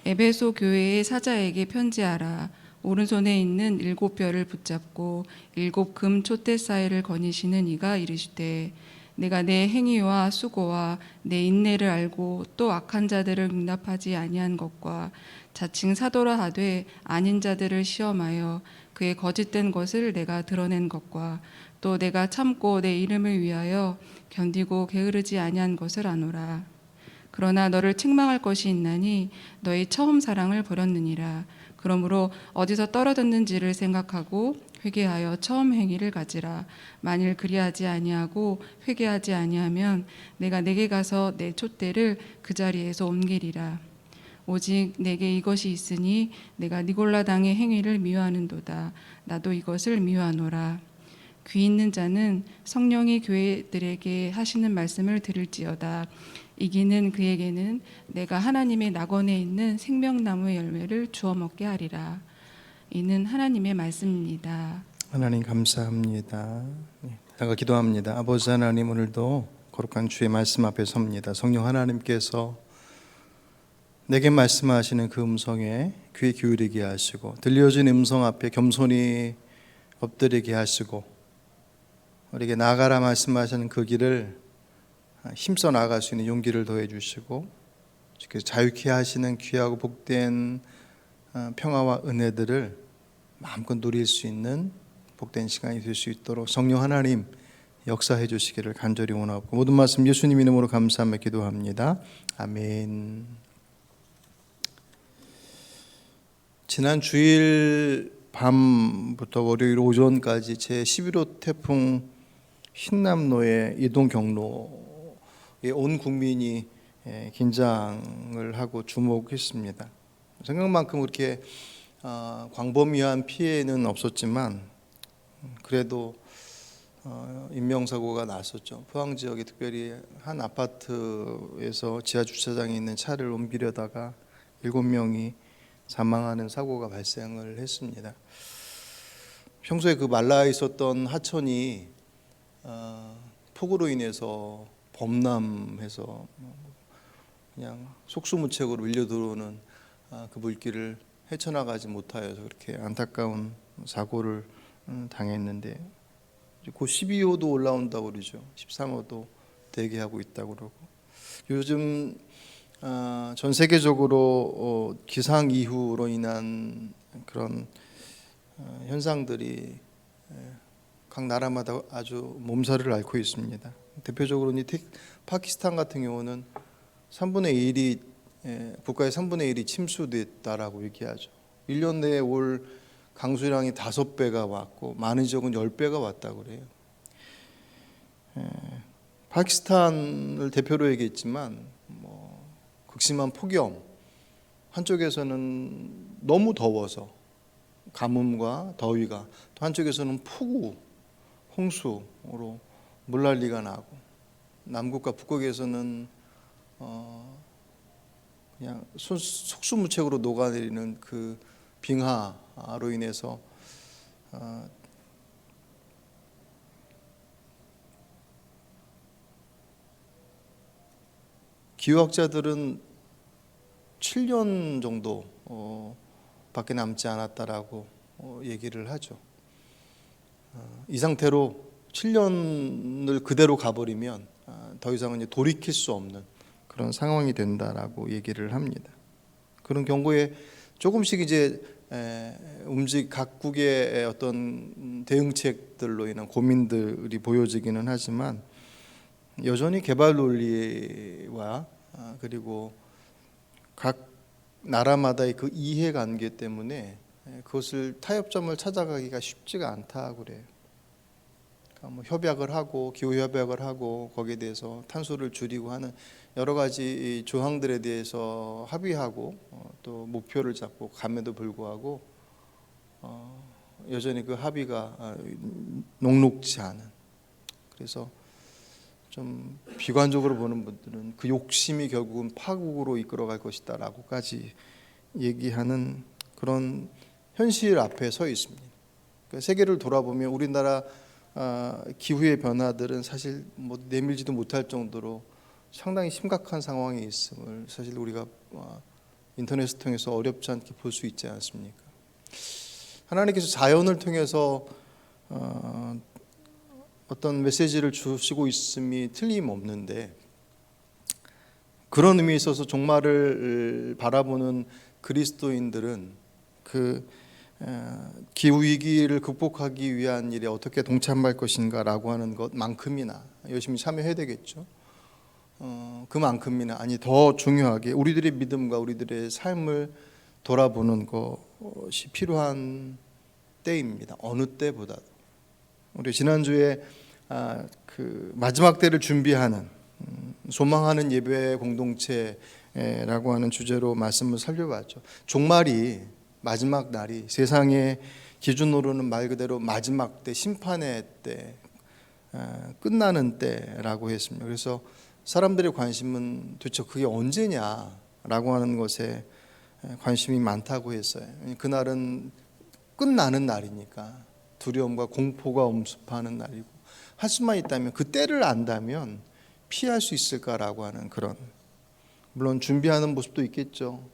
에베소 교회의 사자에게 편지하라. 오른손에 있는 7별을 붙잡고 7금 촛대 사이를 거니시는 이가 이르시되, 내가 내 행위와 수고와 내 인내를 알고 또 악한 자들을 용납하지 아니한 것과 자칭 사도라 하되 아닌 자들을 시험하여 그의 거짓된 것을 내가 드러낸 것과 또 내가 참고 내 이름을 위하여 견디고 게으르지 아니한 것을 아노라. 그러나 너를 책망할 것이 있나니 너의 처음 사랑을 버렸느니라. 그러므로 어디서 떨어졌는지를 생각하고 회개하여 처음 행위를 가지라. 만일 그리하지 아니하고 회개하지 아니하면 내가 내게 가서 내 촛대를 그 자리에서 옮기리라. 오직 내게 이것이 있으니 내가 니골라당의 행위를 미워하는도다. 나도 이것을 미워하노라. 귀 있는 자는 성령이 교회들에게 하시는 말씀을 들을지어다. 이기는 그에게는 내가 하나님의 낙원에 있는 생명나무의 열매를 주워 먹게 하리라. 이는 하나님의 말씀입니다. 하나님 감사합니다. 제가 기도합니다. 아버지 하나님, 오늘도 거룩한 주의 말씀 앞에 섭니다. 성령 하나님께서 내게 말씀하시는 그 음성에 귀 기울이게 하시고, 들려진 음성 앞에 겸손히 엎드리게 하시고, 우리에게 나아가라 말씀하시는 그 길을 힘써 나아갈 수 있는 용기를 더해 주시고, 자유케 하시는 귀하고 복된 평화와 은혜들을 마음껏 누릴 수 있는 복된 시간이 될 수 있도록 성령 하나님 역사해 주시기를 간절히 원하고, 모든 말씀 예수님 이름으로 감사하며 기도합니다. 아멘. 지난 주일 밤부터 월요일 오전까지 제11호 태풍 흰남노의 이동 경로에 온 국민이 긴장을 하고 주목했습니다. 생각만큼 그렇게 광범위한 피해는 없었지만 그래도 인명사고가 났었죠. 포항 지역에 특별히 한 아파트에서 지하 주차장에 있는 차를 옮기려다가 7명이 사망하는 사고가 발생을 했습니다. 평소에 그 말라 있었던 하천이 폭우로 인해서 범람해서 그냥 속수무책으로 밀려 들어오는 그 물길을 헤쳐나가지 못하여서 그렇게 안타까운 사고를 당했는데, 곧 12호도 올라온다고 그러죠. 13호도 대기하고 있다고 그러고, 요즘 전 세계적으로 기상 이후로 인한 그런 현상들이 각 나라마다 아주 몸살을 앓고 있습니다. 대표적으로 파키스탄 같은 경우는 3분의 1이 국가의 3분의 1이 침수됐다라고 얘기하죠. 1년 내에 올 강수량이 5배가 왔고 많은 지역은 10배가 왔다고 그래요. 파키스탄을 대표로 얘기했지만 극심한 폭염, 한쪽에서는 너무 더워서 가뭄과 더위가, 또 한쪽에서는 폭우, 홍수로 물난리가 나고, 남극과 북극에서는 그냥 속수무책으로 녹아내리는 그 빙하로 인해서 기후학자들은 7년 정도 밖에 남지 않았다라고 얘기를 하죠. 이 상태로 7년을 그대로 가버리면 더 이상은 이제 돌이킬 수 없는 그런 상황이 된다라고 얘기를 합니다. 그런 경고에 조금씩 이제 각국의 어떤 대응책들로 인한 고민들이 보여지기는 하지만, 여전히 개발 논리와 그리고 각 나라마다의 그 이해관계 때문에 그것을 타협점을 찾아가기가 쉽지가 않다고 그래요. 그러니까 협약을 하고, 기후 협약을 하고, 거기에 대해서 탄소를 줄이고 하는 여러 가지 조항들에 대해서 합의하고 또 목표를 잡고 감에도 불구하고 여전히 그 합의가 녹록지 않은, 그래서 좀 비관적으로 보는 분들은 그 욕심이 결국은 파국으로 이끌어갈 것이다라고까지 얘기하는 그런 현실 앞에 서 있습니다. 그러니까 세계를 돌아보면 우리나라 기후의 변화들은 사실 내밀지도 못할 정도로 상당히 심각한 상황에 있음을 사실 우리가 인터넷을 통해서 어렵지 않게 볼 수 있지 않습니까? 하나님께서 자연을 통해서 어떤 메시지를 주시고 있음이 틀림없는데, 그런 의미에 있어서 종말을 바라보는 그리스도인들은 그 기후위기를 극복하기 위한 일에 어떻게 동참할 것인가라고 하는 것만큼이나 열심히 참여해야 되겠죠. 그만큼이나, 아니 더 중요하게 우리들의 믿음과 우리들의 삶을 돌아보는 것이 필요한 때입니다. 어느 때보다도. 우리 지난주에 그 마지막 때를 준비하는 소망하는 예배 공동체라고 하는 주제로 말씀을 살펴봤죠. 종말이, 마지막 날이 세상의 기준으로는 말 그대로 마지막 때, 심판의 때, 끝나는 때라고 했습니다. 그래서 사람들의 관심은 도대체 그게 언제냐라고 하는 것에 관심이 많다고 했어요. 그날은 끝나는 날이니까 두려움과 공포가 엄습하는 날이고, 할 수만 있다면 그 때를 안다면 피할 수 있을까라고 하는 그런, 물론 준비하는 모습도 있겠죠.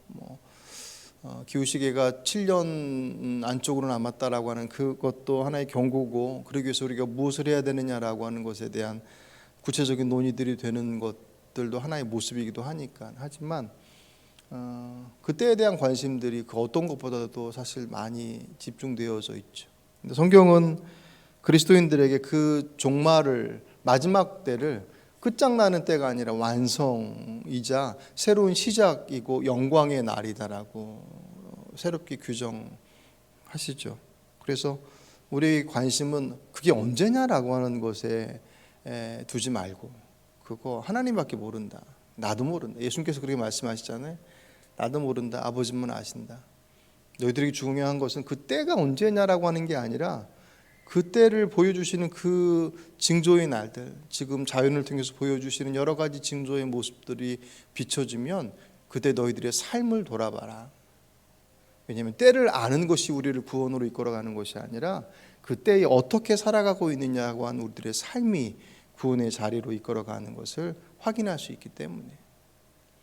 기후시계가 7년 안쪽으로 남았다라고 하는 그것도 하나의 경고고, 그러기 위해서 우리가 무엇을 해야 되느냐라고 하는 것에 대한 구체적인 논의들이 되는 것들도 하나의 모습이기도 하니까. 하지만 그때에 대한 관심들이 그 어떤 것보다도 사실 많이 집중되어져 있죠. 근데 성경은 그리스도인들에게 그 종말을, 마지막 때를 끝장나는 때가 아니라 완성이자 새로운 시작이고 영광의 날이다라고 새롭게 규정하시죠. 그래서 우리의 관심은 그게 언제냐라고 하는 것에 두지 말고, 그거 하나님밖에 모른다, 나도 모른다. 예수님께서 그렇게 말씀하시잖아요. 나도 모른다, 아버지만 아신다. 너희들에게 중요한 것은 그 때가 언제냐라고 하는 게 아니라 그 때를 보여주시는 그 징조의 날들, 지금 자연을 통해서 보여주시는 여러 가지 징조의 모습들이 비춰지면 그때 너희들의 삶을 돌아봐라. 왜냐하면 때를 아는 것이 우리를 구원으로 이끌어가는 것이 아니라 그 때에 어떻게 살아가고 있느냐고 하는 우리들의 삶이 구원의 자리로 이끌어가는 것을 확인할 수 있기 때문에,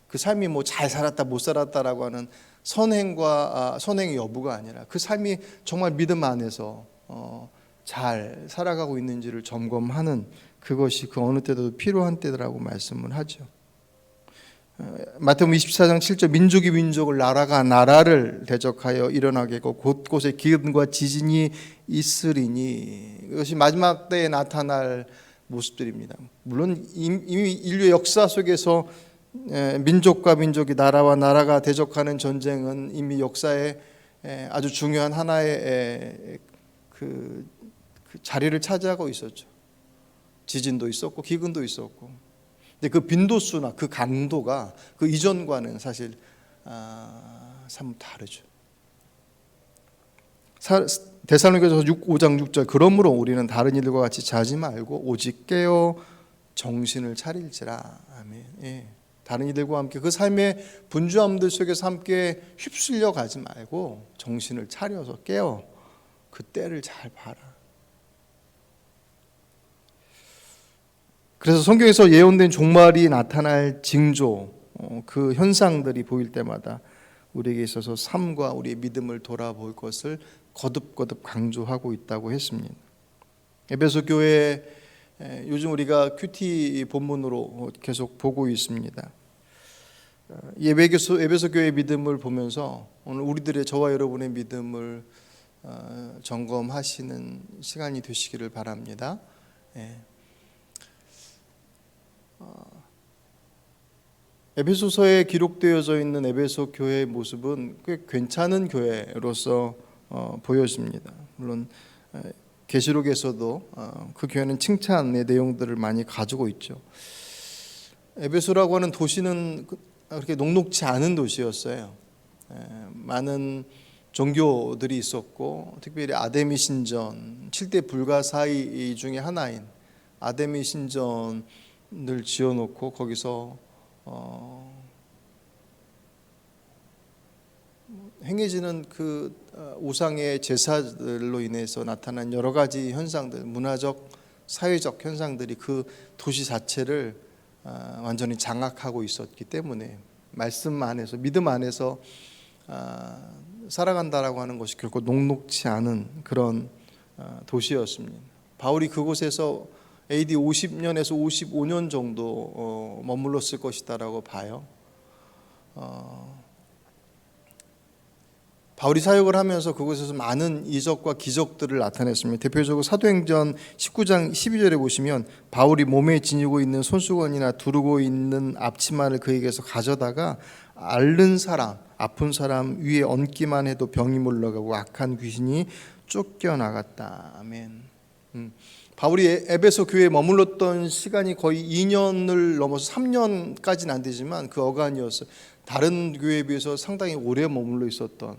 그 삶이 뭐 잘 살았다 못 살았다라고 하는 선행의 여부가 아니라 그 삶이 정말 믿음 안에서 잘 살아가고 있는지를 점검하는, 그것이 그 어느 때도 필요한 때라고 말씀을 하죠. 마태복음 24장 7절, 민족이 민족을, 나라가 나라를 대적하여 일어나게 하고 곳곳에 기근과 지진이 있으리니, 이것이 마지막 때에 나타날 모습들입니다. 물론 이미 인류의 역사 속에서 민족과 민족이, 나라와 나라가 대적하는 전쟁은 이미 역사에 아주 중요한 하나의 그 자리를 차지하고 있었죠. 지진도 있었고 기근도 있었고. 근데 그 빈도수나 그 강도가 그 이전과는 사실 참 다르죠. 데살로니가서 5장 6절, 그러므로 우리는 다른 이들과 같이 자지 말고 오직 깨어 정신을 차릴지라. 아멘. 예. 다른 이들과 함께 그 삶의 분주함들 속에서 함께 휩쓸려 가지 말고 정신을 차려서 깨어 그 때를 잘 봐라. 그래서 성경에서 예언된 종말이 나타날 징조, 그 현상들이 보일 때마다 우리에게 있어서 삶과 우리의 믿음을 돌아볼 것을 거듭거듭 강조하고 있다고 했습니다. 에베소 교회, 요즘 우리가 큐티 본문으로 계속 보고 있습니다. 에베소 교회의 믿음을 보면서 오늘 우리들의, 저와 여러분의 믿음을 점검하시는 시간이 되시기를 바랍니다. 에베소서에 기록되어져 있는 에베소 교회의 모습은 꽤 괜찮은 교회로서 보여집니다. 물론 계시록에서도 그 교회는 칭찬의 내용들을 많이 가지고 있죠. 에베소라고 하는 도시는 그렇게 녹록지 않은 도시였어요. 많은 종교들이 있었고, 특별히 아데미 신전, 7대 불가사의 중에 하나인 아데미 신전을 지어놓고 거기서 행해지는 그 우상의 제사들로 인해서 나타난 여러 가지 현상들, 문화적, 사회적 현상들이 그 도시 자체를 완전히 장악하고 있었기 때문에 말씀 안에서, 믿음 안에서 살아간다라고 하는 것이 결코 녹록지 않은 그런 도시였습니다. 바울이 그곳에서 AD 50년에서 55년 정도 머물렀을 것이다라고 봐요. 바울이 사역을 하면서 그곳에서 많은 이적과 기적들을 나타냈습니다. 대표적으로 사도행전 19장 12절에 보시면 바울이 몸에 지니고 있는 손수건이나 두르고 있는 앞치마를 그에게서 가져다가 앓는 사람, 아픈 사람 위에 얹기만 해도 병이 물러가고 악한 귀신이 쫓겨나갔다. 아멘. 바울이 에베소 교회에 머물렀던 시간이 거의 2년을 넘어서 3년까지는 안 되지만 그 어간이었어요. 다른 교회에 비해서 상당히 오래 머물러 있었던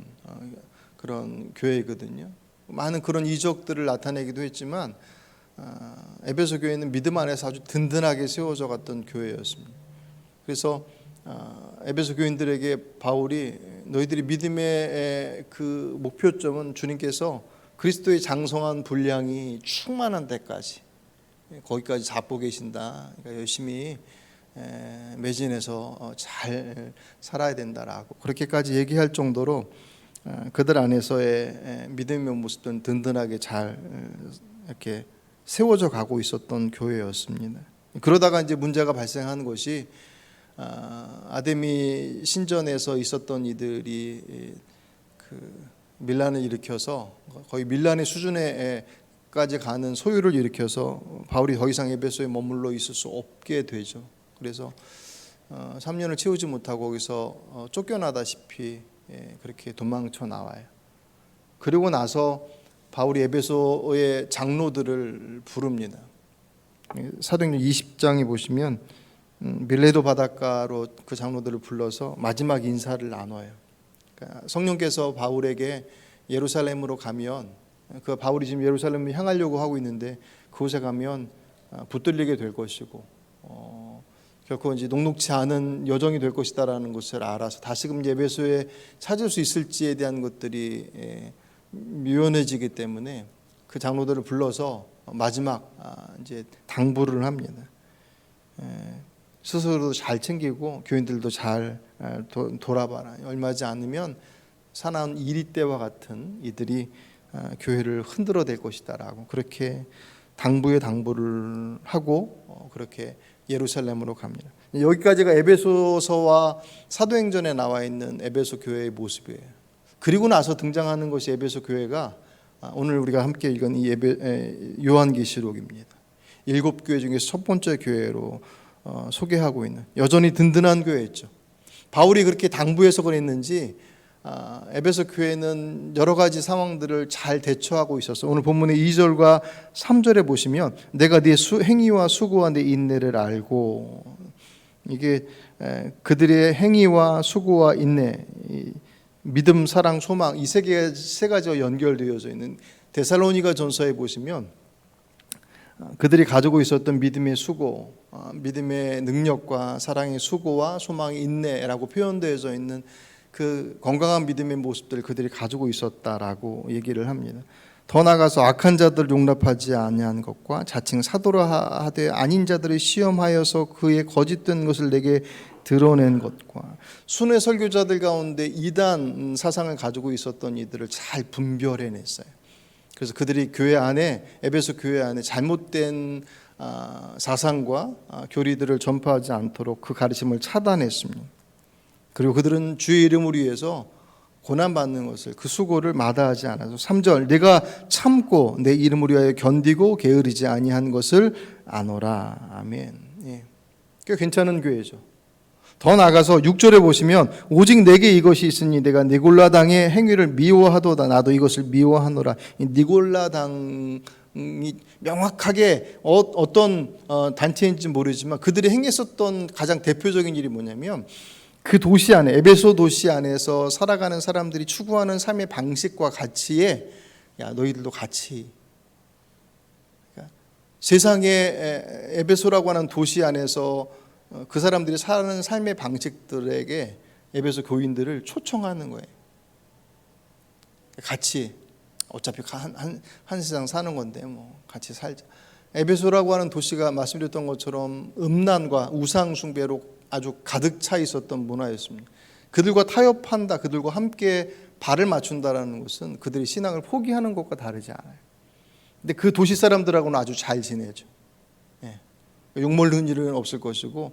그런 교회거든요. 많은 그런 이적들을 나타내기도 했지만 에베소 교회는 믿음 안에서 아주 든든하게 세워져 갔던 교회였습니다. 그래서 에베소 교인들에게 바울이 너희들이 믿음의 그 목표점은 주님께서 그리스도의 장성한 분량이 충만한 데까지 거기까지 잡고 계신다. 그러니까 열심히 매진해서 잘 살아야 된다라고 그렇게까지 얘기할 정도로 그들 안에서의 믿음의 모습들은 든든하게 잘 이렇게 세워져 가고 있었던 교회였습니다. 그러다가 이제 문제가 발생한 것이 아데미 신전에서 있었던 이들이 그 밀란을 일으켜서 거의 밀란의 수준에까지 가는 소유를 일으켜서 바울이 더 이상 에베소에 머물러 있을 수 없게 되죠. 그래서 3년을 채우지 못하고 거기서 쫓겨나다시피 그렇게 도망쳐 나와요. 그리고 나서 바울이 에베소의 장로들을 부릅니다. 사도행전 20장에 보시면 밀레도 바닷가로 그 장로들을 불러서 마지막 인사를 나눠요. 그러니까 성령께서 바울에게 예루살렘으로 가면 그 바울이 지금 예루살렘을 향하려고 하고 있는데 그곳에 가면 붙들리게 될 것이고 결코 이제 녹록지 않은 여정이 될 것이다라는 것을 알아서 다시금 에베소에 찾을 수 있을지에 대한 것들이 미연해지기 때문에 그 장로들을 불러서 마지막 이제 당부를 합니다. 스스로도 잘 챙기고 교인들도 잘 돌아봐라. 얼마지 않으면 사나운 이리 때와 같은 이들이 교회를 흔들어 댈 것이다라고 그렇게 당부에 당부를 하고 그렇게 예루살렘으로 갑니다. 여기까지가 에베소서와 사도행전에 나와 있는 에베소 교회의 모습이에요. 그리고 나서 등장하는 것이 에베소 교회가 오늘 우리가 함께 읽은 이 요한계시록입니다. 7교회 중에 첫 번째 교회로 소개하고 있는 여전히 든든한 교회였죠. 바울이 그렇게 당부해서 그랬는지 에베소 교회는 여러 가지 상황들을 잘 대처하고 있었어요. 오늘 본문의 2절과 3절에 보시면 내가 네 행위와 수고와 네 인내를 알고, 이게 그들의 행위와 수고와 인내, 믿음, 사랑, 소망 이 세 가지가 연결되어져 있는 데살로니가 전서에 보시면 그들이 가지고 있었던 믿음의 수고, 믿음의 능력과 사랑의 수고와 소망의 인내라고 표현되어져 있는 그 건강한 믿음의 모습들을 그들이 가지고 있었다라고 얘기를 합니다. 더 나아가서 악한 자들을 용납하지 아니한 것과 자칭 사도라 하되 아닌 자들을 시험하여서 그의 거짓된 것을 내게 드러낸 것과 순회 설교자들 가운데 이단 사상을 가지고 있었던 이들을 잘 분별해냈어요. 그래서 그들이 교회 안에, 에베소 교회 안에 잘못된 사상과 교리들을 전파하지 않도록 그 가르침을 차단했습니다. 그리고 그들은 주의 이름을 위해서 고난받는 것을, 그 수고를 마다하지 않아서 3절 내가 참고 내 이름을 위하여 견디고 게으르지 아니한 것을 아노라. 아멘. 예. 꽤 괜찮은 교회죠. 더 나아가서 6절에 보시면 오직 내게 이것이 있으니 내가 니골라당의 행위를 미워하도다 나도 이것을 미워하노라. 이 니골라당이 명확하게 어떤 단체인지 모르지만 그들이 행했었던 가장 대표적인 일이 뭐냐면 그 도시 안에, 에베소 도시 안에서 살아가는 사람들이 추구하는 삶의 방식과 가치에 야 너희들도 같이, 그러니까 세상에 에베소라고 하는 도시 안에서 그 사람들이 사는 삶의 방식들에게 에베소 교인들을 초청하는 거예요. 같이 어차피 한 세상 사는 건데 뭐 같이 살자. 에베소라고 하는 도시가 말씀드렸던 것처럼 음란과 우상 숭배로 아주 가득 차 있었던 문화였습니다. 그들과 타협한다, 그들과 함께 발을 맞춘다라는 것은 그들이 신앙을 포기하는 것과 다르지 않아요. 근데 그 도시 사람들하고는 아주 잘 지내죠. 예. 욕먹는 일은 없을 것이고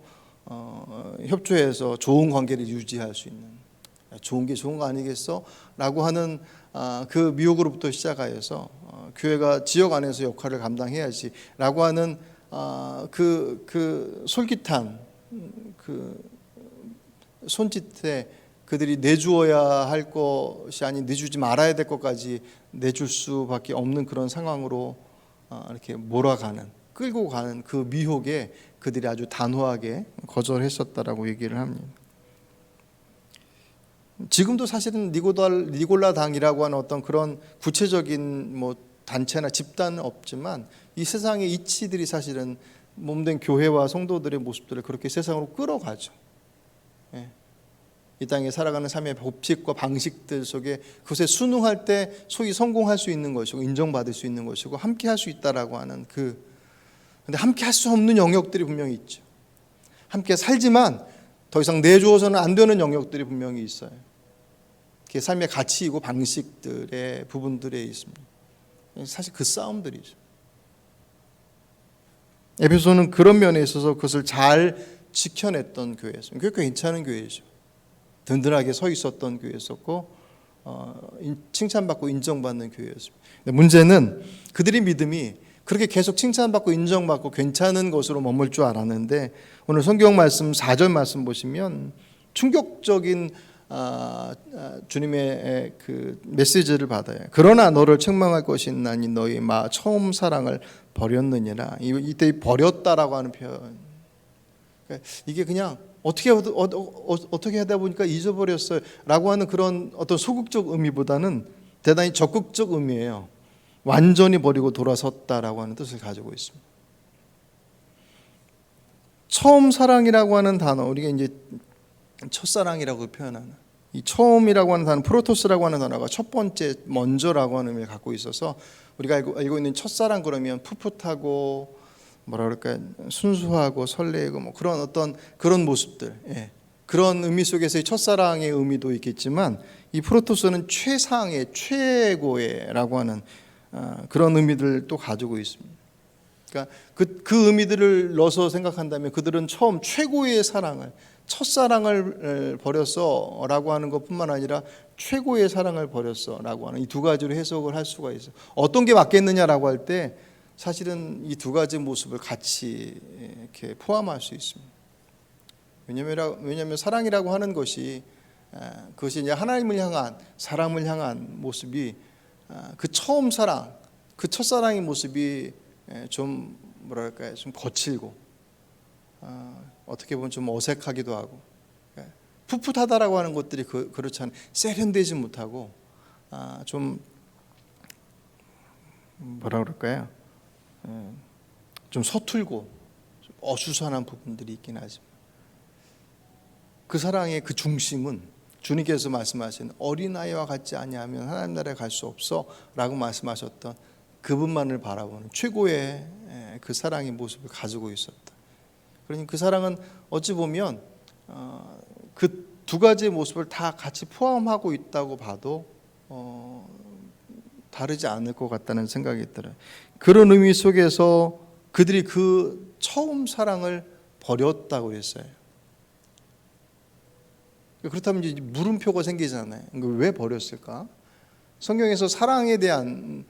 협조해서 좋은 관계를 유지할 수 있는, 좋은 게 좋은 거 아니겠어? 라고 하는 그 미혹으로부터 시작하여서 교회가 지역 안에서 역할을 감당해야지 라고 하는 그 솔깃한 그 손짓에 그들이 내주어야 할 것이 아닌 내주지 말아야 될 것까지 내줄 수밖에 없는 그런 상황으로 이렇게 몰아가는, 끌고 가는 그 미혹에 그들이 아주 단호하게 거절했었다라고 얘기를 합니다. 지금도 사실은 니골라당이라고 하는 어떤 그런 구체적인 뭐 단체나 집단은 없지만 이 세상의 이치들이 사실은 몸된 교회와 성도들의 모습들을 그렇게 세상으로 끌어가죠. 예. 이 땅에 살아가는 삶의 법칙과 방식들 속에 그것에 순응할 때 소위 성공할 수 있는 것이고 인정받을 수 있는 것이고 함께 할 수 있다라고 하는 근데 함께 할 수 없는 영역들이 분명히 있죠. 함께 살지만 더 이상 내주어서는 안 되는 영역들이 분명히 있어요. 그게 삶의 가치이고 방식들의 부분들에 있습니다. 사실 그 싸움들이죠. 에베소는 그런 면에 있어서 그것을 잘 지켜냈던 교회였습니다. 그게 괜찮은 교회죠. 든든하게 서 있었던 교회였었고 칭찬받고 인정받는 교회였습니다. 근데 문제는 그들의 믿음이 그렇게 계속 칭찬받고 인정받고 괜찮은 것으로 머물 줄 알았는데 오늘 성경 말씀 4절 말씀 보시면 충격적인 주님의 그 메시지를 받아요. 그러나 너를 책망할 것이 있나니 너희 처음 사랑을 버렸느니라. 이때 버렸다라고 하는 표현. 이게 그냥 어떻게 하다 보니까 잊어버렸어요 라고 하는 그런 어떤 소극적 의미보다는 대단히 적극적 의미예요. 완전히 버리고 돌아섰다라고 하는 뜻을 가지고 있습니다. 처음 사랑이라고 하는 단어, 우리가 이제 첫사랑이라고 표현하는 이 처음이라고 하는 단어, 프로토스라고 하는 단어가 첫 번째, 먼저라고 하는 의미를 갖고 있어서 우리가 알고 있는 첫사랑 그러면 풋풋하고 뭐라 그럴까요? 순수하고 설레고 뭐 그런 어떤 그런 모습들, 예. 그런 의미 속에서의 첫사랑의 의미도 있겠지만 이 프로토스는 최상의 최고의라고 하는 그런 의미들도 가지고 있습니다. 그러니까 그 의미들을 넣어서 생각한다면 그들은 처음 최고의 사랑을, 첫사랑을 버렸어라고 하는 것뿐만 아니라 최고의 사랑을 버렸어라고 하는 이 두 가지로 해석을 할 수가 있어요. 어떤 게 맞겠느냐라고 할 때 사실은 이 두 가지 모습을 같이 이렇게 포함할 수 있습니다. 왜냐하면 사랑이라고 하는 것이 그것이 이제 하나님을 향한 사람을 향한 모습이 그 처음 사랑, 그 첫사랑의 모습이 좀 뭐랄까요, 좀 거칠고 어떻게 보면 좀 어색하기도 하고 풋풋하다라고 하는 것들이 그렇지 않아요. 세련되지 못하고 좀 뭐라 그럴까요? 좀 서툴고 좀 어수선한 부분들이 있긴 하지만 그 사랑의 그 중심은 주님께서 말씀하신 어린아이와 같지 아니하면 하나님 나라에 갈 수 없어 라고 말씀하셨던 그분만을 바라보는 최고의 그 사랑의 모습을 가지고 있었다. 그러니 그 사랑은 어찌 보면 그 두 가지의 모습을 다 같이 포함하고 있다고 봐도 다르지 않을 것 같다는 생각이 들어요. 그런 의미 속에서 그들이 그 처음 사랑을 버렸다고 했어요. 그렇다면 이제 물음표가 생기잖아요. 왜 버렸을까? 성경에서 사랑에 대한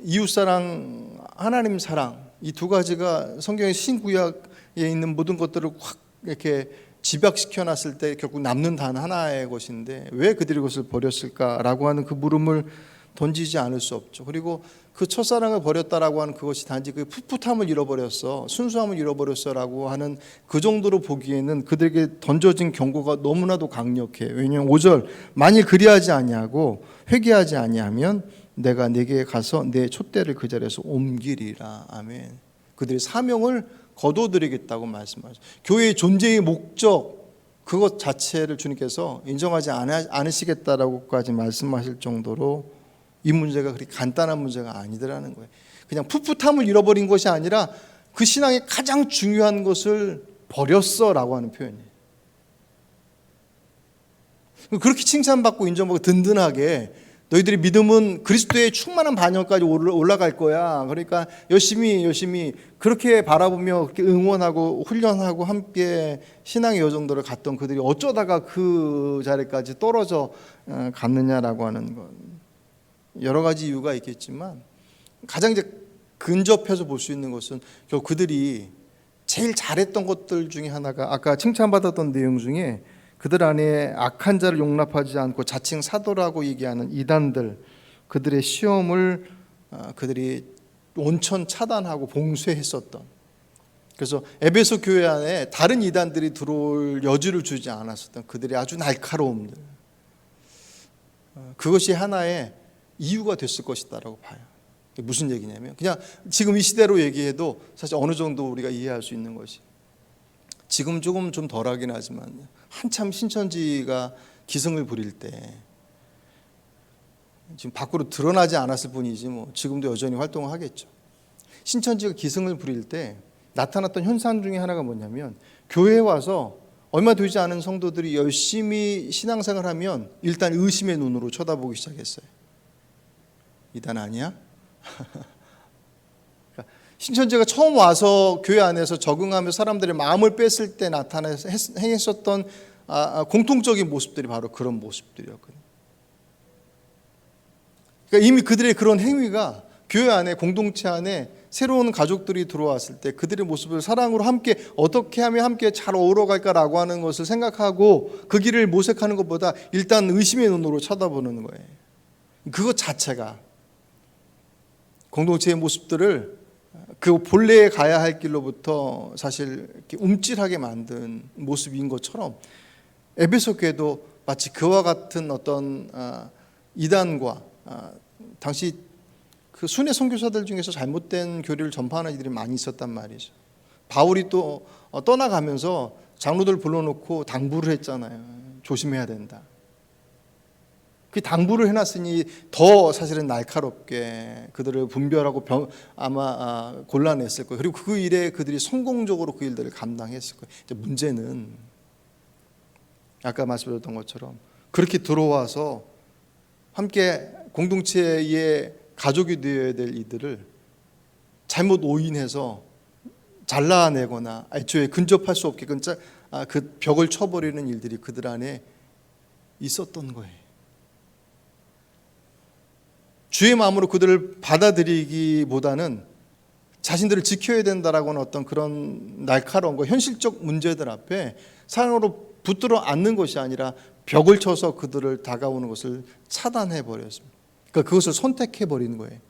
이웃사랑, 하나님 사랑 이 두 가지가 성경의 신구약에 있는 모든 것들을 확 이렇게 집약시켜 놨을 때 결국 남는 단 하나의 것인데 왜 그들이 그것을 버렸을까라고 하는 그 물음을 던지지 않을 수 없죠. 그리고 그 첫사랑을 버렸다라고 하는 그것이 단지 그 풋풋함을 잃어버렸어, 순수함을 잃어버렸어라고 하는 그 정도로 보기에는 그들에게 던져진 경고가 너무나도 강력해. 왜냐하면 5절 만일 그리하지 아니하고 회개하지 아니하면 내가 네게 가서 내 촛대를 그 자리에서 옮기리라. 아멘. 그들의 사명을 거둬들이겠다고 말씀하죠. 교회의 존재의 목적 그것 자체를 주님께서 인정하지 않으시겠다라고까지 말씀하실 정도로 이 문제가 그렇게 간단한 문제가 아니더라는 거예요. 그냥 풋풋함을 잃어버린 것이 아니라 그 신앙의 가장 중요한 것을 버렸어라고 하는 표현이에요. 그렇게 칭찬받고 인정받고 든든하게 너희들의 믿음은 그리스도의 충만한 반영까지 올라갈 거야. 그러니까 열심히 그렇게 바라보며 그렇게 응원하고 훈련하고 함께 신앙의 여정들을 갔던 그들이 어쩌다가 그 자리까지 떨어져 갔느냐라고 하는 건 여러 가지 이유가 있겠지만 가장 이제 근접해서 볼 수 있는 것은 결국 그들이 제일 잘했던 것들 중에 하나가 아까 칭찬받았던 내용 중에 그들 안에 악한 자를 용납하지 않고 자칭 사도라고 얘기하는 이단들, 그들의 시험을 그들이 온천 차단하고 봉쇄했었던, 그래서 에베소 교회 안에 다른 이단들이 들어올 여지를 주지 않았었던 그들의 아주 날카로움들, 그것이 하나의 이유가 됐을 것이다라고 봐요. 무슨 얘기냐면 그냥 지금 이 시대로 얘기해도 사실 어느 정도 우리가 이해할 수 있는 것이, 지금 조금 좀 덜하긴 하지만 한참 신천지가 기승을 부릴 때, 지금 밖으로 드러나지 않았을 뿐이지 뭐 지금도 여전히 활동을 하겠죠. 신천지가 기승을 부릴 때 나타났던 현상 중에 하나가 뭐냐면, 교회에 와서 얼마 되지 않은 성도들이 열심히 신앙생활하면 일단 의심의 눈으로 쳐다보기 시작했어요. 이단 아니야? 신천지가 처음 와서 교회 안에서 적응하며 사람들의 마음을 뺐을 때 나타나서 행했었던 공통적인 모습들이 바로 그런 모습들이었거든요. 그러니까 이미 그들의 그런 행위가 교회 안에, 공동체 안에 새로운 가족들이 들어왔을 때 그들의 모습을 사랑으로 함께 어떻게 하면 함께 잘 어우러갈까라고 하는 것을 생각하고 그 길을 모색하는 것보다 일단 의심의 눈으로 쳐다보는 거예요. 그것 자체가 공동체의 모습들을 그 본래에 가야 할 길로부터 사실 이렇게 움찔하게 만든 모습인 것처럼, 에베소 교회도 마치 그와 같은 어떤 이단과 당시 그 순회 선교사들 중에서 잘못된 교리를 전파하는 이들이 많이 있었단 말이죠. 바울이 또 떠나가면서 장로들 불러놓고 당부를 했잖아요. 조심해야 된다. 그 당부를 해놨으니 더 사실은 날카롭게 그들을 분별하고 아마 곤란했을 거예요. 그리고 그 일에 그들이 성공적으로 그 일들을 감당했을 거예요. 이제 문제는 아까 말씀드렸던 것처럼 그렇게 들어와서 함께 공동체의 가족이 되어야 될 이들을 잘못 오인해서 잘라내거나 애초에 근접할 수 없게 그 벽을 쳐버리는 일들이 그들 안에 있었던 거예요. 주의 마음으로 그들을 받아들이기보다는 자신들을 지켜야 된다라고 하는 어떤 그런 날카로운 거, 현실적 문제들 앞에 사랑으로 붙들어 안는 것이 아니라 벽을 쳐서 그들을 다가오는 것을 차단해 버렸습니다. 그러니까 그것을 선택해 버리는 거예요.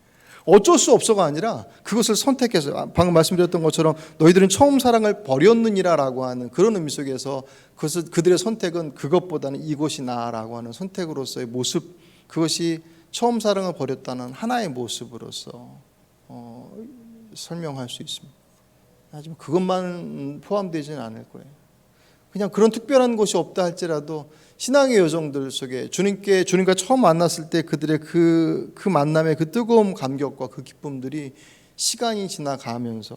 어쩔 수 없어가 아니라 그것을 선택해서, 방금 말씀드렸던 것처럼 너희들은 처음 사랑을 버렸느니라라고 하는 그런 의미 속에서 그들의 선택은 그것보다는 이것이 나아라고 하는 선택으로서의 모습, 그것이 처음 사랑을 버렸다는 하나의 모습으로서 설명할 수 있습니다. 하지만 그것만 포함되지는 않을 거예요. 그냥 그런 특별한 것이 없다 할지라도 신앙의 여정들 속에 주님과 처음 만났을 때 그들의 그 만남의 그 뜨거운 감격과 그 기쁨들이 시간이 지나가면서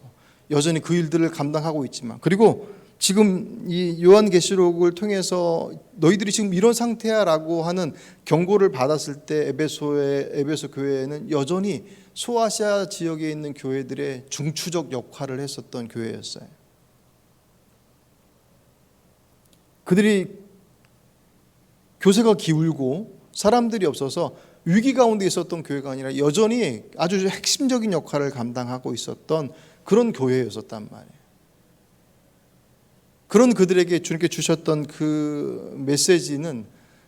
여전히 그 일들을 감당하고 있지만, 그리고 지금 이 요한계시록을 통해서 너희들이 지금 이런 상태야라고 하는 경고를 받았을 때 에베소 교회는 여전히 소아시아 지역에 있는 교회들의 중추적 역할을 했었던 교회였어요. 그들이 교세가 기울고 사람들이 없어서 위기 가운데 있었던 교회가 아니라 여전히 아주 핵심적인 역할을 감당하고 있었던 그런 교회였었단 말이에요. 그런 그들에게 주님께 주셨던 그 메시지는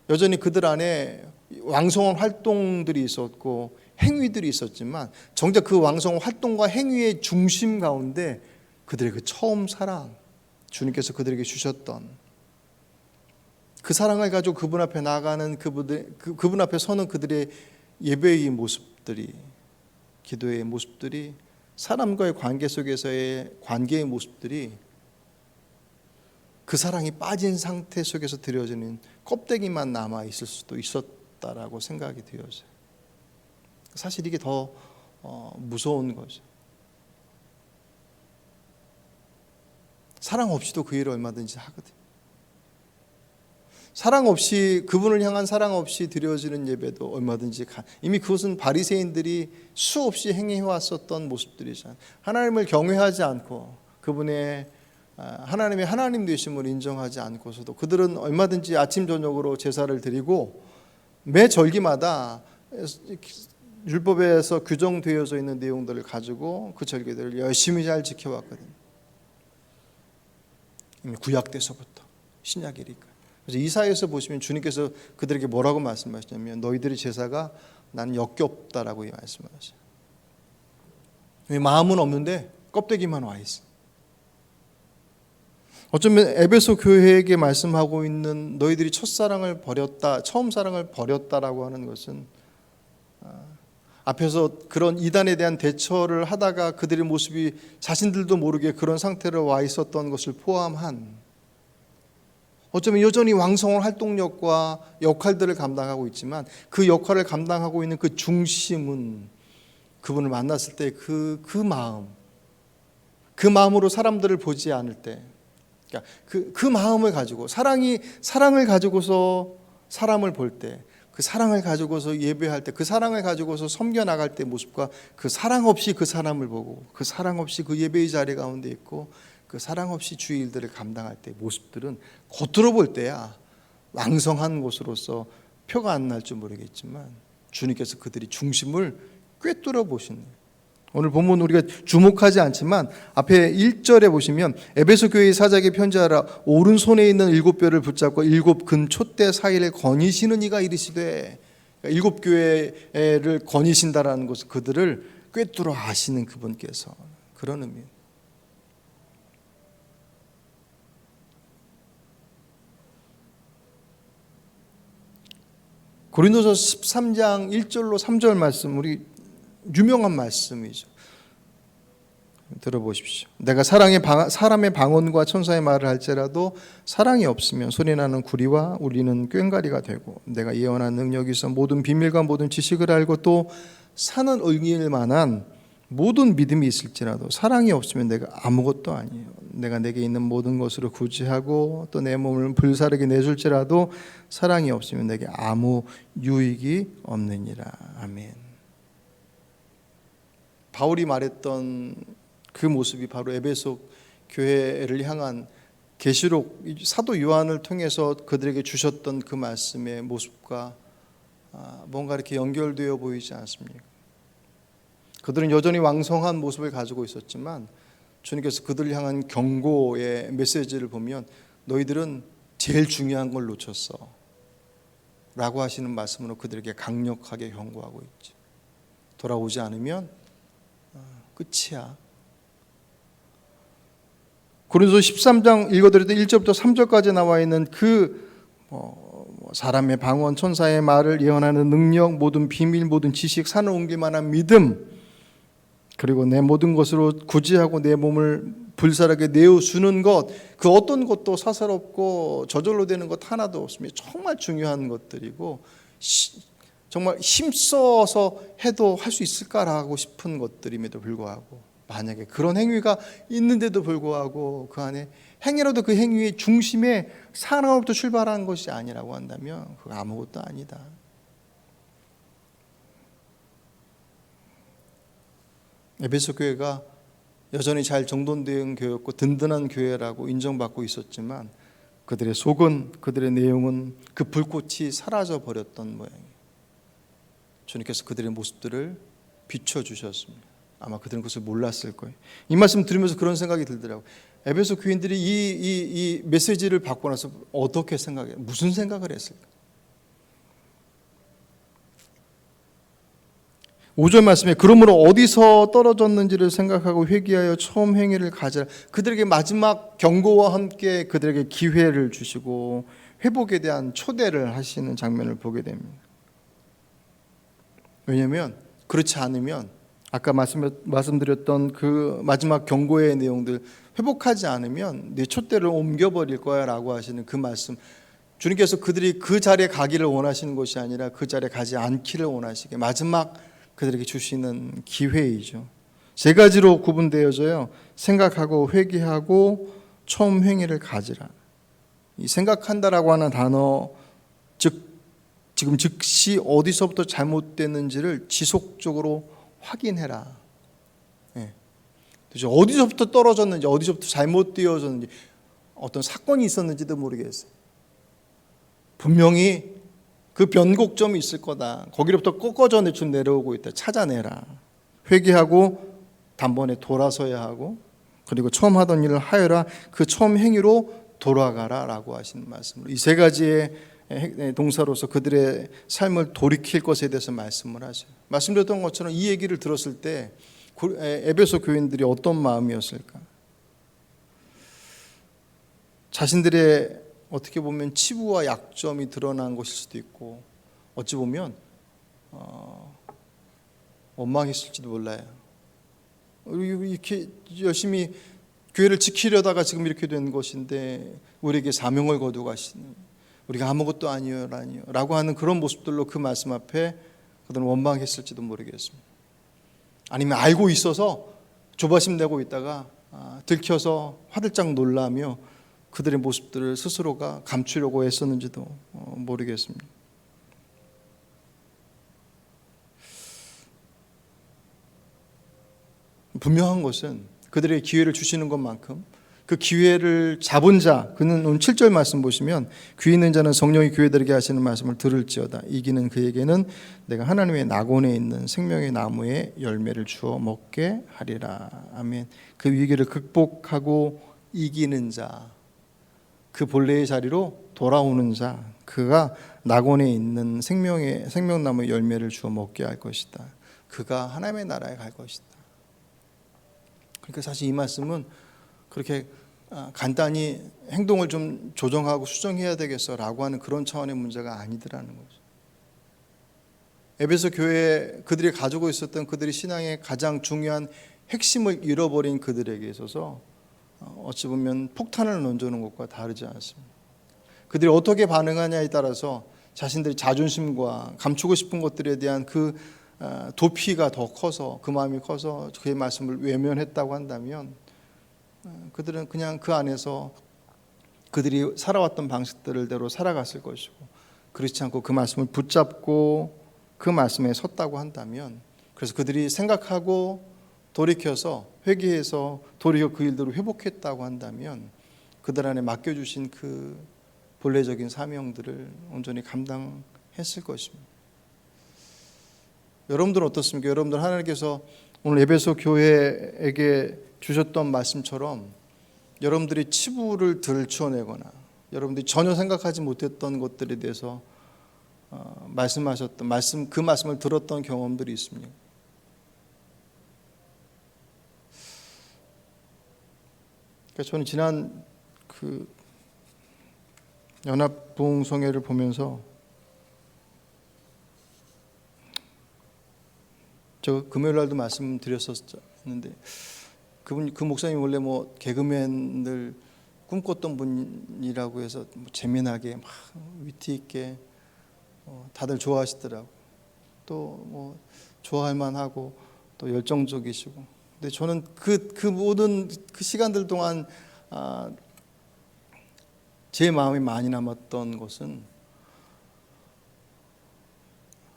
여전히 그들 안에 왕성한 활동들이 있었고 행위들이 있었지만, 정작 그 왕성한 활동과 행위의 중심 가운데 그들의 그 처음 사랑, 주님께서 그들에게 주셨던 그 사랑을 가지고 그분 앞에 나아가는 그분 앞에 서는 그들의 예배의 모습들이, 기도의 모습들이, 사람과의 관계 속에서의 관계의 모습들이 그 사랑이 빠진 상태 속에서 드려지는 껍데기만 남아 있을 수도 있었다라고 생각이 되어져요. 사실 이게 더 무서운 거죠. 사랑 없이도 그 일을 얼마든지 하거든요. 사랑 없이, 그분을 향한 사랑 없이 드려지는 예배도 얼마든지 이미 그것은 바리새인들이 수없이 행해왔었던 모습들이잖아요. 하나님을 경외하지 않고 그분의 하나님의 하나님 되심을 인정하지 않고서도 그들은 얼마든지 아침 저녁으로 제사를 드리고 매 절기마다 율법에서 규정되어져 있는 내용들을 가지고 그 절기들을 열심히 잘 지켜왔거든요. 이미 구약 때서부터 신약이니까. 그래서 이사야에서 보시면 주님께서 그들에게 뭐라고 말씀하시냐면 너희들의 제사가 나는 역겹다라고 말씀하셔요. 마음은 없는데 껍데기만 와 있어. 어쩌면 에베소 교회에게 말씀하고 있는 너희들이 첫사랑을 버렸다, 처음 사랑을 버렸다라고 하는 것은 앞에서 그런 이단에 대한 대처를 하다가 그들의 모습이 자신들도 모르게 그런 상태로 와 있었던 것을 포함한, 어쩌면 여전히 왕성한 활동력과 역할들을 감당하고 있지만 그 역할을 감당하고 있는 그 중심은 그분을 만났을 때 그 마음으로 사람들을 보지 않을 때, 그러니까 그 마음을 가지고 사랑을 가지고서 사람을 볼 때, 그 사랑을 가지고서 예배할 때, 그 사랑을 가지고서 섬겨 나갈 때 모습과 그 사랑 없이 그 사람을 보고 그 사랑 없이 그 예배의 자리 가운데 있고 그 사랑 없이 주의 일들을 감당할 때 모습들은 겉으로 볼 때야 왕성한 것으로서 표가 안 날 줄 모르겠지만 주님께서 그들이 중심을 꿰뚫어 보시는, 오늘 본문 우리가 주목하지 않지만 앞에 1절에 보시면 에베소 교회의 사자에게 편지하라 오른손에 있는 7뼈를 붙잡고 7 금 촛대 사이를 거니시는 이가 이르시되, 그러니까 7교회를 거니신다라는 것은 그들을 꿰뚫어 아시는 그분께서, 그런 의미. 고린도서 13장 1절로 3절 말씀, 우리 유명한 말씀이죠. 들어보십시오. 내가 사람의 방언과 천사의 말을 할지라도 사랑이 없으면 소리나는 구리와 울리는 꽹과리가 되고, 내가 예언한 능력이 있어 모든 비밀과 모든 지식을 알고 또 산은 옮길 만한 모든 믿음이 있을지라도 사랑이 없으면 내가 아무것도 아니에요. 내가 내게 있는 모든 것으로 구제하고 또 내 몸을 불사르게 내줄지라도 사랑이 없으면 내게 아무 유익이 없느니라. 아멘. 바울이 말했던 그 모습이 바로 에베소 교회를 향한 계시록 사도 요한을 통해서 그들에게 주셨던 그 말씀의 모습과 뭔가 이렇게 연결되어 보이지 않습니까? 그들은 여전히 왕성한 모습을 가지고 있었지만 주님께서 그들을 향한 경고의 메시지를 보면 너희들은 제일 중요한 걸 놓쳤어 라고 하시는 말씀으로 그들에게 강력하게 경고하고 있지. 돌아오지 않으면 끝이야. 고린도서 13장 읽어드렸던 1절부터 3절까지 나와 있는 그 사람의 방언, 천사의 말을 예언하는 능력, 모든 비밀, 모든 지식, 산을 옮길 만한 믿음, 그리고 내 모든 것으로 구제하고 내 몸을 불사르게 내어주는 것, 그 어떤 것도 사사롭고 저절로 되는 것 하나도 없으며 정말 중요한 것들이고 정말 힘써서 해도 할 수 있을까라고 싶은 것들임에도 불구하고, 만약에 그런 행위가 있는데도 불구하고 그 안에 행위라도 그 행위의 중심에 사랑으로부터 출발한 것이 아니라고 한다면 그거 아무것도 아니다. 에베소 교회가 여전히 잘 정돈된 교회였고 든든한 교회라고 인정받고 있었지만 그들의 속은, 그들의 내용은 그 불꽃이 사라져 버렸던 모양이에요. 주님께서 그들의 모습들을 비춰주셨습니다. 아마 그들은 그것을 몰랐을 거예요. 이 말씀 들으면서 그런 생각이 들더라고요. 에베소 교인들이 이 메시지를 받고 나서 어떻게 생각해요? 무슨 생각을 했을까? 5절 말씀에 그러므로 어디서 떨어졌는지를 생각하고 회개하여 처음 행위를 가져라. 그들에게 마지막 경고와 함께 그들에게 기회를 주시고 회복에 대한 초대를 하시는 장면을 보게 됩니다. 왜냐하면 그렇지 않으면 아까 말씀드렸던 그 마지막 경고의 내용들, 회복하지 않으면 내 촛대를 옮겨버릴 거야 라고 하시는 그 말씀, 주님께서 그들이 그 자리에 가기를 원하시는 것이 아니라 그 자리에 가지 않기를 원하시게 마지막 그들에게 주시는 기회이죠. 세 가지로 구분되어져요. 생각하고 회개하고 처음 행위를 가지라. 이 생각한다라고 하는 단어, 즉 지금 즉시 어디서부터 잘못됐는지를 지속적으로 확인해라. 예. 도대체 어디서부터 떨어졌는지, 어디서부터 잘못되어졌는지, 어떤 사건이 있었는지도 모르겠어요. 분명히 그 변곡점이 있을 거다. 거기로부터 꺾어져 내려오고 있다. 찾아내라. 회개하고 단번에 돌아서야 하고, 그리고 처음 하던 일을 하여라. 그 처음 행위로 돌아가라 라고 하시는 말씀으로 이 세 가지의 동사로서 그들의 삶을 돌이킬 것에 대해서 말씀을 하죠. 말씀드렸던 것처럼 이 얘기를 들었을 때 에베소 교인들이 어떤 마음이었을까? 자신들의 어떻게 보면 치부와 약점이 드러난 것일 수도 있고, 어찌 보면 원망했을지도 몰라요. 이렇게 열심히 교회를 지키려다가 지금 이렇게 된 것인데 우리에게 사명을 거두어 가시는, 우리가 아무것도 아니요라니요 라고 하는 그런 모습들로 그 말씀 앞에 그들은 원망했을지도 모르겠습니다. 아니면 알고 있어서 조바심 내고 있다가 들켜서 화들짝 놀라며 그들의 모습들을 스스로가 감추려고 애썼는지도 모르겠습니다. 분명한 것은 그들에게 기회를 주시는 것만큼 그 기회를 잡은 자, 그는 오늘 7절 말씀 보시면 귀 있는 자는 성령이 교회들에게 하시는 말씀을 들을지어다. 이기는 그에게는 내가 하나님의 낙원에 있는 생명의 나무의 열매를 주어 먹게 하리라. 아멘. 그 위기를 극복하고 이기는 자, 그 본래의 자리로 돌아오는 자, 그가 낙원에 있는 생명나무의 열매를 주어 먹게 할 것이다. 그가 하나님의 나라에 갈 것이다. 그러니까 사실 이 말씀은 그렇게 간단히 행동을 좀 조정하고 수정해야 되겠어라고 하는 그런 차원의 문제가 아니더라는 거죠. 에베소 교회에 그들이 가지고 있었던 그들의 신앙의 가장 중요한 핵심을 잃어버린 그들에게 있어서 어찌 보면 폭탄을 던져놓은 것과 다르지 않습니다. 그들이 어떻게 반응하냐에 따라서 자신들의 자존심과 감추고 싶은 것들에 대한 그 도피가 더 커서, 그 마음이 커서 그의 말씀을 외면했다고 한다면 그들은 그냥 그 안에서 그들이 살아왔던 방식들대로 살아갔을 것이고, 그렇지 않고 그 말씀을 붙잡고 그 말씀에 섰다고 한다면, 그래서 그들이 생각하고 돌이켜서 회개해서 돌이켜 그 일대로 회복했다고 한다면 그들 안에 맡겨주신 그 본래적인 사명들을 온전히 감당했을 것입니다. 여러분들은 어떻습니까? 여러분들 하나님께서 오늘 에베소 교회에게 주셨던 말씀처럼 여러분들이 치부를 들춰내거나 여러분들이 전혀 생각하지 못했던 것들에 대해서 말씀하셨던 그 말씀을 들었던 경험들이 있습니까? 그러니까 저는 지난 그 연합부흥성회를 보면서 저 금요일 날도 말씀드렸었는데 그 목사님 원래 뭐 개그맨을 꿈꿨던 분이라고 해서 뭐 재미나게 막 위트 있게 다들 좋아하시더라고. 또 뭐 좋아할 만하고 또 열정적이시고. 근데 저는 그 모든 그 시간들 동안 제 마음이 많이 남았던 것은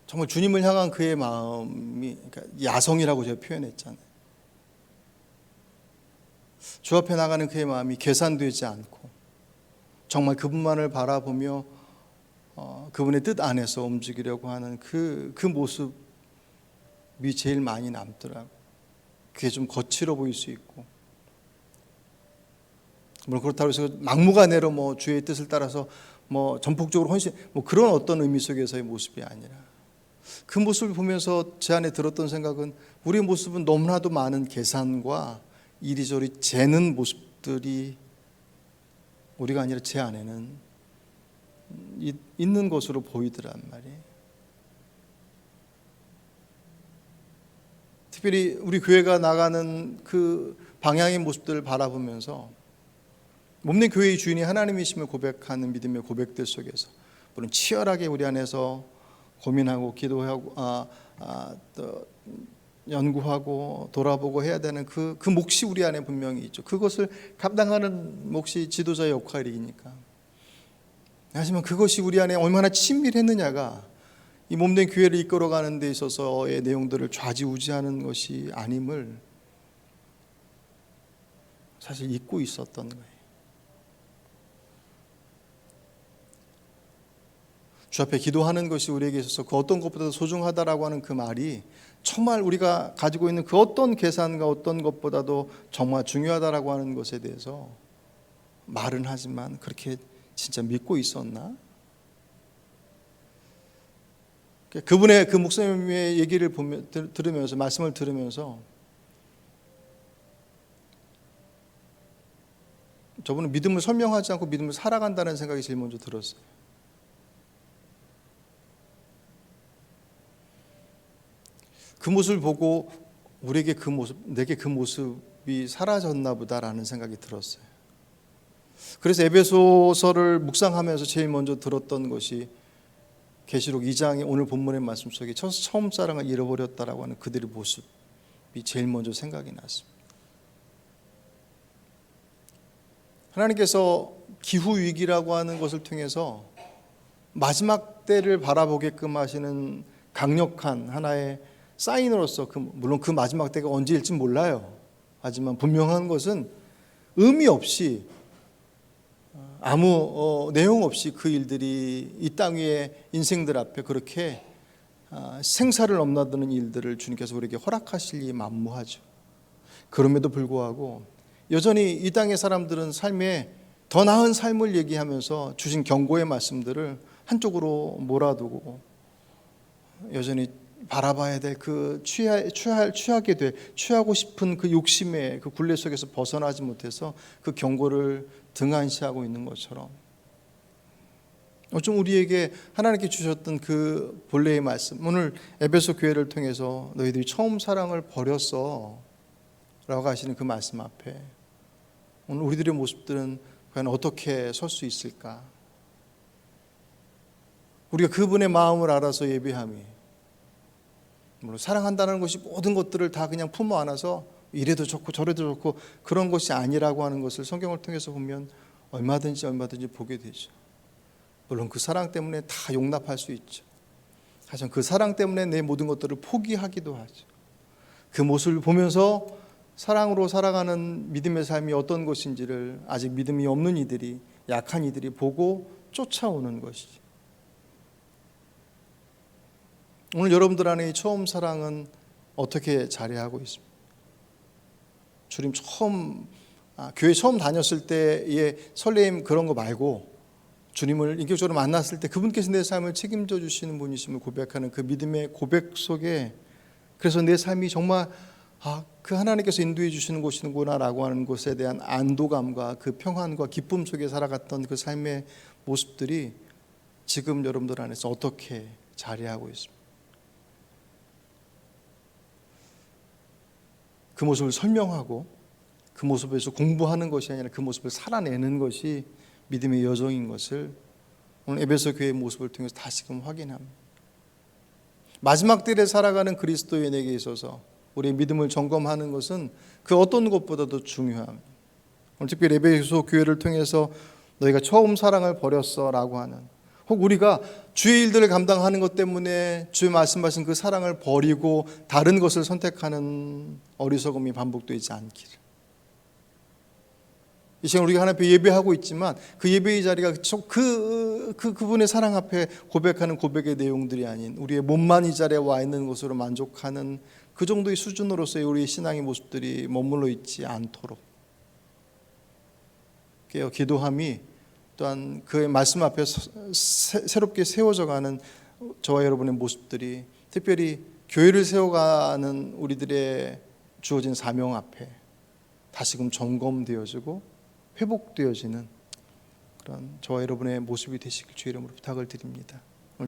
정말 주님을 향한 그의 마음이, 그러니까 야성이라고 제가 표현했잖아요. 주 앞에 나가는 그의 마음이 계산되지 않고 정말 그분만을 바라보며 그분의 뜻 안에서 움직이려고 하는 그 모습이 제일 많이 남더라고요. 그게 좀 거칠어 보일 수 있고, 물론 그렇다고 해서 막무가내로 뭐 주의 뜻을 따라서 뭐 전폭적으로 헌신, 뭐 그런 어떤 의미 속에서의 모습이 아니라, 그 모습을 보면서 제 안에 들었던 생각은 우리의 모습은 너무나도 많은 계산과 이리저리 재는 모습들이 우리가 아니라 제 안에는 있는 것으로 보이더란 말이에요. 특별히 우리 교회가 나가는 그 방향의 모습들을 바라보면서 몸된 교회의 주인이 하나님이심을 고백하는 믿음의 고백들 속에서 물론 치열하게 우리 안에서 고민하고 기도하고 또 연구하고 돌아보고 해야 되는 그 몫이 우리 안에 분명히 있죠. 그것을 감당하는 몫이 지도자의 역할이니까. 하지만 그것이 우리 안에 얼마나 친밀했느냐가 이 몸된 교회를 이끌어가는 데 있어서의 내용들을 좌지우지하는 것이 아님을 사실 잊고 있었던 거예요. 주 앞에 기도하는 것이 우리에게 있어서 그 어떤 것보다도 소중하다라고 하는 그 말이 정말 우리가 가지고 있는 그 어떤 계산과 어떤 것보다도 정말 중요하다라고 하는 것에 대해서 말은 하지만 그렇게 진짜 믿고 있었나? 그분의 그 목사님의 얘기를 들으면서 말씀을 들으면서 저분은 믿음을 설명하지 않고 믿음을 살아간다는 생각이 제일 먼저 들었어요. 그 모습을 보고 우리에게 그 모습, 내게 그 모습이 사라졌나 보다라는 생각이 들었어요. 그래서 에베소서를 묵상하면서 제일 먼저 들었던 것이 계시록 2장의 오늘 본문의 말씀 속에 처음 사랑을 잃어버렸다라고 하는 그들의 모습이 제일 먼저 생각이 났습니다. 하나님께서 기후위기라고 하는 것을 통해서 마지막 때를 바라보게끔 하시는 강력한 하나의 사인으로서 물론 그 마지막 때가 언제일지 몰라요. 하지만 분명한 것은 의미 없이 아무 내용 없이 그 일들이 이 땅 위의 인생들 앞에 그렇게 생사를 넘나드는 일들을 주님께서 우리에게 허락하실리 만무하죠. 그럼에도 불구하고 여전히 이 땅의 사람들은 삶에 더 나은 삶을 얘기하면서 주신 경고의 말씀들을 한쪽으로 몰아두고 여전히 바라봐야 될 그 취하고 싶은 그 욕심의 그 굴레 속에서 벗어나지 못해서 그 경고를 등한시하고 있는 것처럼 좀 우리에게 하나님께 주셨던 그 본래의 말씀, 오늘 에베소 교회를 통해서 너희들이 처음 사랑을 버렸어 라고 하시는 그 말씀 앞에 오늘 우리들의 모습들은 과연 어떻게 설 수 있을까? 우리가 그분의 마음을 알아서 예배함이 물론 사랑한다는 것이 모든 것들을 다 그냥 품어 안아서 이래도 좋고 저래도 좋고 그런 것이 아니라고 하는 것을 성경을 통해서 보면 얼마든지 보게 되죠. 물론 그 사랑 때문에 다 용납할 수 있죠. 하지만 그 사랑 때문에 내 모든 것들을 포기하기도 하죠. 그 모습을 보면서 사랑으로 살아가는 믿음의 삶이 어떤 것인지를 아직 믿음이 없는 이들이, 약한 이들이 보고 쫓아오는 것이죠. 오늘 여러분들 안에 이 처음 사랑은 어떻게 자리하고 있습니까? 주님 교회 처음 다녔을 때의 설레임 그런 거 말고 주님을 인격적으로 만났을 때 그분께서 내 삶을 책임져 주시는 분이심을 고백하는 그 믿음의 고백 속에 그래서 내 삶이 정말 그 하나님께서 인도해 주시는 곳이구나 라고 하는 것에 대한 안도감과 그 평안과 기쁨 속에 살아갔던 그 삶의 모습들이 지금 여러분들 안에서 어떻게 자리하고 있습니까? 그 모습을 설명하고 그 모습에서 공부하는 것이 아니라 그 모습을 살아내는 것이 믿음의 여정인 것을 오늘 에베소 교회의 모습을 통해서 다시금 확인합니다. 마지막 때에 살아가는 그리스도인에게 있어서 우리의 믿음을 점검하는 것은 그 어떤 것보다도 중요합니다. 오늘 특별히 에베소 교회를 통해서 너희가 처음 사랑을 버렸어 라고 하는 혹 우리가 주의 일들을 감당하는 것 때문에 주의 말씀하신 그 사랑을 버리고 다른 것을 선택하는 어리석음이 반복되지 않기를. 이 시간 우리가 하나님 앞에 예배하고 있지만 그 예배의 자리가 그분의 사랑 앞에 고백하는 고백의 내용들이 아닌 우리의 몸만 이 자리에 와 있는 것으로 만족하는 그 정도의 수준으로서의 우리의 신앙의 모습들이 머물러 있지 않도록 깨어 기도함이 또한 그의 말씀 앞에 새롭게 세워져가는 저와 여러분의 모습들이 특별히 교회를 세워가는 우리들의 주어진 사명 앞에 다시금 점검되어지고 회복되어지는 그런 저와 여러분의 모습이 되시길 주의 이름으로 부탁을 드립니다.